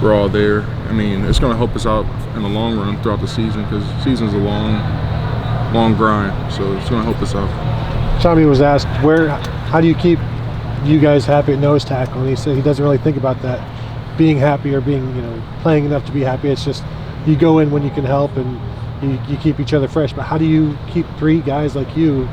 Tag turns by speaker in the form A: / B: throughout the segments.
A: we're all there. I mean, it's going to help us out in the long run throughout the season because the season's a long grind. So it's going to help us out.
B: Tommy was asked, how do you keep you guys happy at nose tackle? And he said he doesn't really think about that, being happy or being, playing enough to be happy. It's just you go in when you can help and you keep each other fresh. But how do you keep three guys like you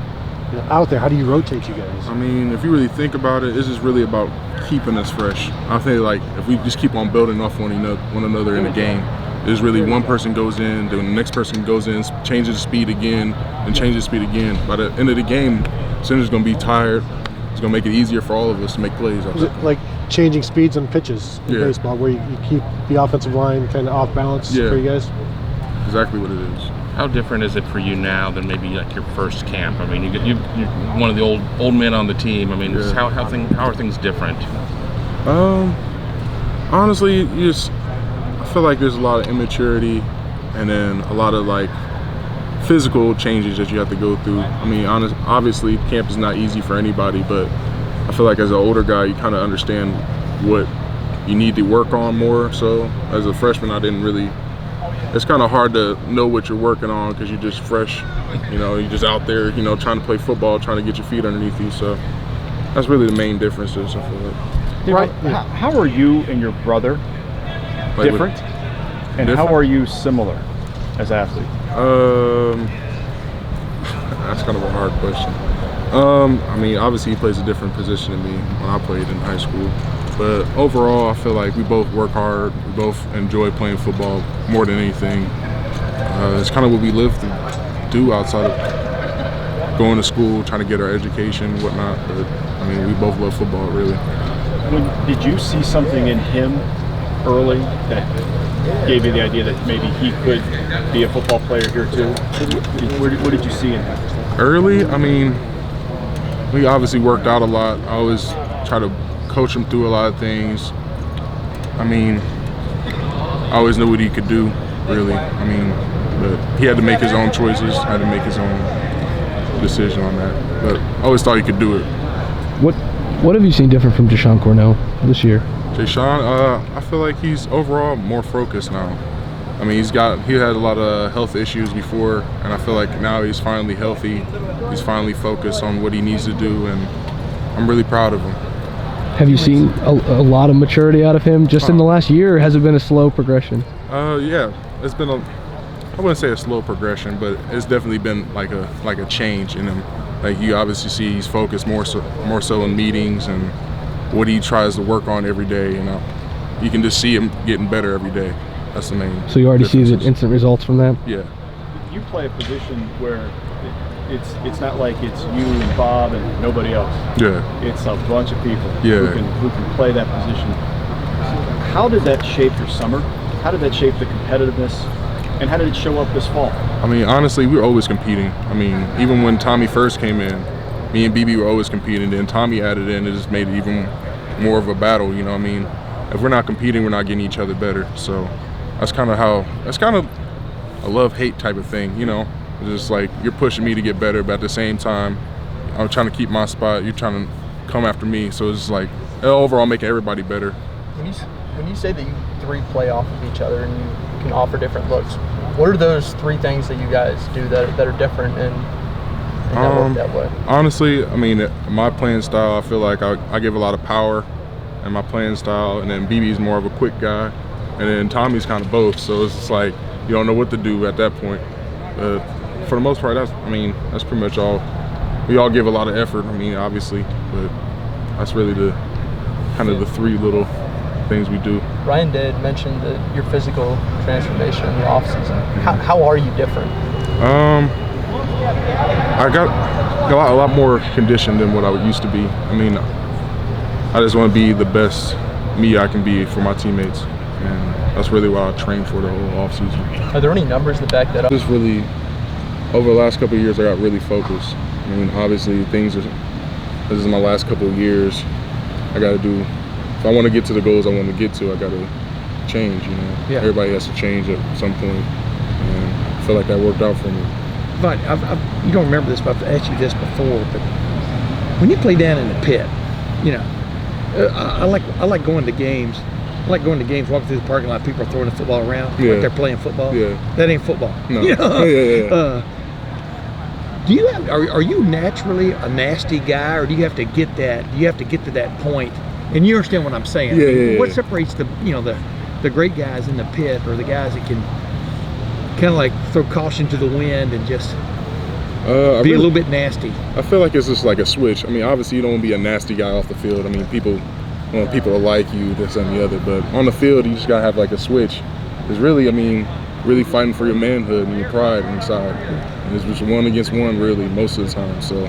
B: out there? How do you rotate you guys?
A: I mean, if you really think about it, it's just really about keeping us fresh. I think like if we just keep on building off one another in the game, there's really one person goes in, then the next person goes in, changes the speed again, and changes speed again. By the end of the game, center's going to be tired. It's going to make it easier for all of us to make plays.
B: Is it like changing speeds on pitches in baseball, where you keep the offensive line kind of off balance for you guys?
A: Exactly what it is.
C: How different is it for you now than maybe like your first camp? I mean, you're one of the old men on the team. I mean, how are things different?
A: Honestly, I feel like there's a lot of immaturity, and then a lot of like physical changes that you have to go through. I mean, obviously, camp is not easy for anybody, but I feel like as an older guy, you kind of understand what you need to work on more. So as a freshman, I didn't really. It's kind of hard to know what you're working on because you're just fresh. You're just out there, trying to play football, trying to get your feet underneath you. So that's really the main differences, I feel like.
D: Right. How are you and your brother different? And how are you similar as athletes?
A: That's kind of a hard question. I mean, obviously he plays a different position than me when I played in high school. But overall, I feel like we both work hard. We both enjoy playing football more than anything. It's kind of what we live to do outside of going to school, trying to get our education and whatnot. But, I mean, we both love football, really.
D: Did you see something in him early that gave you the idea that maybe he could be a football player here too? What did you see in him?
A: Early, I mean, we obviously worked out a lot. I always try to coach him through a lot of things. I mean, I always knew what he could do, really. I mean, but he had to make his own choices, had to make his own decision on that. But I always thought he could do it.
E: What have you seen different from Deshaun Cornell this year?
A: Deshaun, I feel like he's overall more focused now. I mean, he had a lot of health issues before, and I feel like now he's finally healthy. He's finally focused on what he needs to do, and I'm really proud of him.
E: Have you seen a lot of maturity out of him just in the last year, or has it been a slow progression?
A: Yeah, it's been I wouldn't say a slow progression, but it's definitely been like a change in him. Like you obviously see he's focused more so in meetings and what he tries to work on every day. You can just see him getting better every day. That's the main.
E: So you already see the instant results from that?
A: Yeah.
D: You play a position where it's not like it's you and Bob and nobody else.
A: Yeah.
D: It's a bunch of people
A: who
D: can play that position. How did that shape your summer? How did that shape the competitiveness? And how did it show up this fall?
A: I mean, honestly, we were always competing. I mean, even when Tommy first came in, me and BB were always competing. Then Tommy added in, it just made it even more of a battle, you know what I mean? If we're not competing, we're not getting each other better. So that's kind of a love-hate type of thing, It's just like you're pushing me to get better, but at the same time, I'm trying to keep my spot. You're trying to come after me. So it's like overall making everybody better.
F: When you say that you three play off of each other and you can offer different looks, what are those three things that you guys do that are different and that work that way? Honestly,
A: I mean, my playing style, I feel like I give a lot of power in my playing style, and then BB's more of a quick guy, and then Tommy's kind of both. So it's just like you don't know what to do at that point. But for the most part, that's pretty much all. We all give a lot of effort. I mean, obviously, but that's really the three little things we do.
F: Ryan did mention your physical transformation in the offseason. How are you different?
A: I got a lot more conditioned than what I used to be. I mean, I just want to be the best me I can be for my teammates, and that's really what I trained for the whole offseason.
F: Are there any numbers that back that up?
A: Just really, over the last couple of years, I got really focused. I mean, obviously, this is my last couple of years. I got to do. If I want to get to the goals I want to get to, I got to change,
G: Yeah.
A: Everybody has to change at some point, and I feel like that worked out for me.
G: But you don't remember this, but I've asked you this before, but when you play down in the pit, I like going to games like going to games, walking through the parking lot, people are throwing the football around
A: Yeah.
G: like they're playing football.
A: Yeah.
G: That ain't football.
A: No.
G: You know?
A: Yeah.
G: Do you have, are you naturally a nasty guy, or do you have to get that? Do you have to get to that point? And you understand what I'm saying?
A: Yeah, yeah,
G: What
A: yeah.
G: separates the the great guys in the pit, or the guys that can kind of like throw caution to the wind and just be a little bit nasty?
A: I feel like it's just like a switch. I mean, obviously you don't want to be a nasty guy off the field. I mean, people to like you, this and the other. But on the field, you just gotta have like a switch. It's really, I mean, really fighting for your manhood and your pride inside. And it's just one against one, really, most of the time. So